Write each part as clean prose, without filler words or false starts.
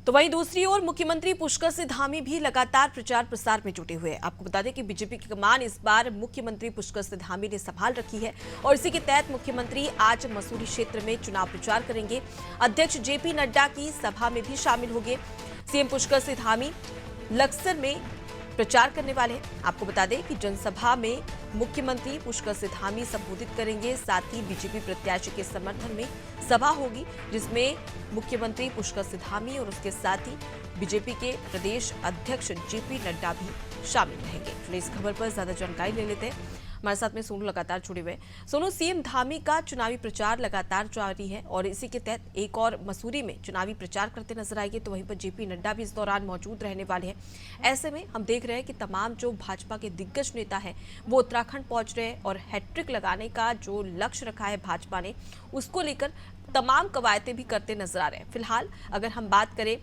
तो वहीं दूसरी ओर मुख्यमंत्री पुष्कर सिंह धामी भी लगातार प्रचार प्रसार में जुटे हुए हैं। आपको बता दें कि बीजेपी की कमान इस बार मुख्यमंत्री पुष्कर सिंह धामी ने संभाल रखी है और इसी के तहत मुख्यमंत्री आज मसूरी क्षेत्र में चुनाव प्रचार करेंगे। अध्यक्ष जेपी नड्डा की सभा में भी शामिल होंगे। सीएम पुष्कर सिंह धामी लक्सर में प्रचार करने वाले हैं। आपको बता दें कि जनसभा में मुख्यमंत्री पुष्कर सिंह धामी संबोधित करेंगे। साथ ही बीजेपी प्रत्याशी के समर्थन में सभा होगी, जिसमें मुख्यमंत्री पुष्कर सिंह धामी और उसके साथ ही बीजेपी के प्रदेश अध्यक्ष जेपी नड्डा भी शामिल रहेंगे। चलिए इस खबर पर ज्यादा जानकारी ले लेते हैं। हमारे साथ में सोनू लगातार जुड़े हुए। सोनू, सीएम धामी का चुनावी प्रचार लगातार जारी है और इसी के तहत एक और मसूरी में चुनावी प्रचार करते नजर आएंगे, तो वहीं पर जेपी नड्डा भी इस दौरान मौजूद रहने वाले हैं। ऐसे में हम देख रहे हैं कि तमाम जो भाजपा के दिग्गज नेता हैं वो उत्तराखंड पहुंच रहे हैं और हैट्रिक लगाने का जो लक्ष्य रखा है भाजपा ने, उसको लेकर तमाम कवायतें भी करते नजर आ रहे हैं। फिलहाल अगर हम बात करें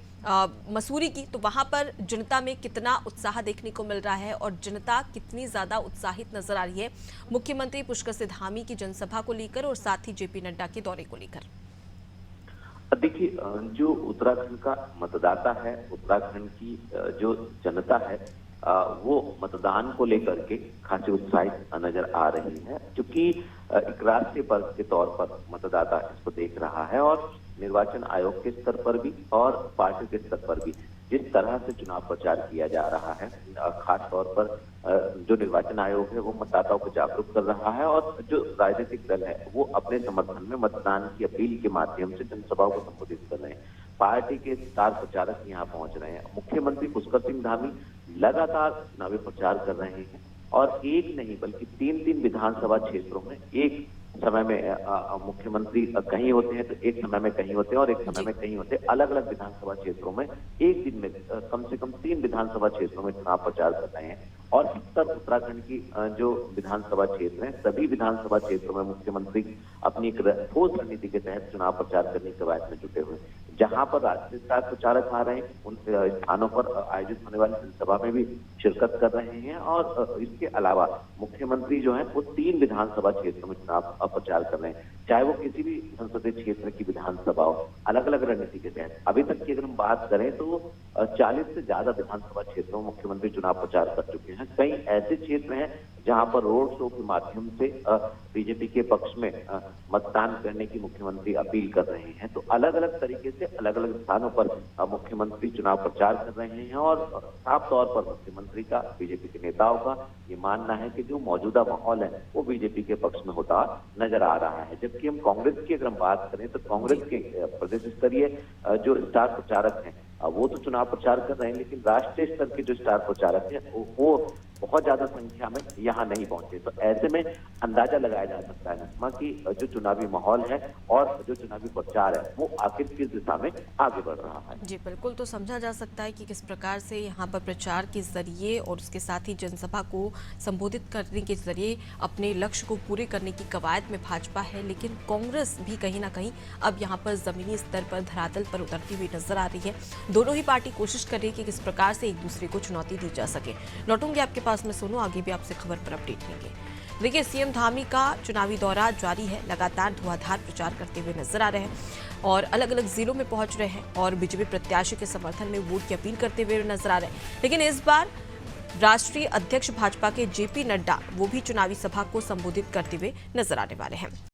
मसूरी की, तो वहां पर जनता में कितना उत्साह देखने को मिल रहा है और जनता कितनी ज्यादा उत्साहित नजर आ रही है मुख्यमंत्री पुष्कर सिंह धामी की जनसभा को लेकर और साथ ही जेपी नड्डा के दौरे को लेकर। देखिए, जो उत्तराखंड का मतदाता है, उत्तराखंड की जो जनता है, वो मतदान को लेकर के खासी उत्साहित नजर आ रही है, क्योंकि एक राष्ट्रीय पर्व के तौर पर मतदाता इसको देख रहा है और निर्वाचन आयोग के स्तर पर भी और पार्टी के स्तर पर भी जिस तरह से चुनाव प्रचार किया जा रहा है, खास तौर पर जो निर्वाचन आयोग है वो मतदाताओं को जागरूक कर रहा है और जो राजनीतिक दल है वो अपने समर्थन में मतदान की अपील के माध्यम से जनसभाओं को संबोधित कर रहे हैं। पार्टी के स्टार प्रचारक यहाँ पहुंच रहे हैं। मुख्यमंत्री पुष्कर सिंह धामी लगातार चुनावी प्रचार कर रहे हैं और एक नहीं बल्कि तीन विधानसभा क्षेत्रों में एक समय में मुख्यमंत्री कहीं होते हैं तो एक समय में कहीं होते हैं और एक समय में कहीं होते हैं। अलग अलग विधानसभा क्षेत्रों में एक दिन में कम से कम 3 विधानसभा क्षेत्रों में चुनाव प्रचार कर रहे हैं और उत्तराखंड की जो विधानसभा क्षेत्र है, सभी विधानसभा क्षेत्रों में मुख्यमंत्री अपनी एक ठोस रणनीति के तहत चुनाव प्रचार करने के बाद में जुटे हुए। जहां पर राष्ट्रीय स्टार प्रचारक आ रहे हैं, उन स्थानों पर आयोजित होने वाली जनसभा में भी शिरकत कर रहे हैं और इसके अलावा मुख्यमंत्री जो है वो 3 विधानसभा क्षेत्रों में चुनाव प्रचार कर रहे हैं, चाहे वो किसी भी संसदीय क्षेत्र की विधानसभा हो, अलग अलग रणनीति के तहत। अभी तक की अगर हम बात करें तो 40 से ज्यादा विधानसभा क्षेत्रों में मुख्यमंत्री चुनाव प्रचार कर चुके हैं। कई ऐसे क्षेत्र हैं जहां पर रोड शो के माध्यम से बीजेपी के पक्ष में मतदान करने की मुख्यमंत्री अपील कर रहे हैं। तो अलग अलग तरीके से अलग अलग स्थानों पर मुख्यमंत्री चुनाव प्रचार कर रहे हैं और साफ तौर पर मुख्यमंत्री का, बीजेपी के नेताओं का ये मानना है कि जो मौजूदा माहौल है वो बीजेपी के पक्ष में होता नजर आ रहा है। जबकि हम कांग्रेस की अगर हम बात करें तो कांग्रेस के प्रदेश स्तरीय जो स्टार प्रचारक हैं वो तो चुनाव प्रचार कर रहे हैं, लेकिन राष्ट्रीय स्तर के जो स्टार प्रचारक हैं वो बहुत ज्यादा संख्या में यहाँ नहीं पहुंचे। तो ऐसे में अंदाजा लगाया जा सकता है नस्मा कि जो चुनावी माहौल है और जो चुनावी प्रचार है वो आखिर किस दिशा में आगे बढ़ रहा है। जी बिल्कुल, तो समझा जा सकता है कि किस प्रकार से यहाँ पर प्रचार के जरिए और उसके साथ ही जनसभा को संबोधित करने के जरिए अपने लक्ष्य को पूरे करने की कवायद में भाजपा है, लेकिन कांग्रेस भी कहीं ना कहीं अब यहाँ पर जमीनी स्तर पर धरातल पर उतरती हुई नजर आ रही है। दोनों ही पार्टी कोशिश कर रही है कि किस प्रकार से एक दूसरे को चुनौती दी जा सके। लौटूंगे आपके पास में सोनू, आगे भी आपसे खबर पर अपडेट लेंगे। देखिए, सीएम धामी का चुनावी दौरा जारी है, लगातार धुआंधार प्रचार करते हुए नजर आ रहे हैं और अलग अलग जिलों में पहुंच रहे हैं और बीजेपी प्रत्याशी के समर्थन में वोट की अपील करते हुए नजर आ रहे हैं। लेकिन इस बार राष्ट्रीय अध्यक्ष भाजपा के जेपी नड्डा वो भी चुनावी सभा को संबोधित करते हुए नजर आने वाले हैं।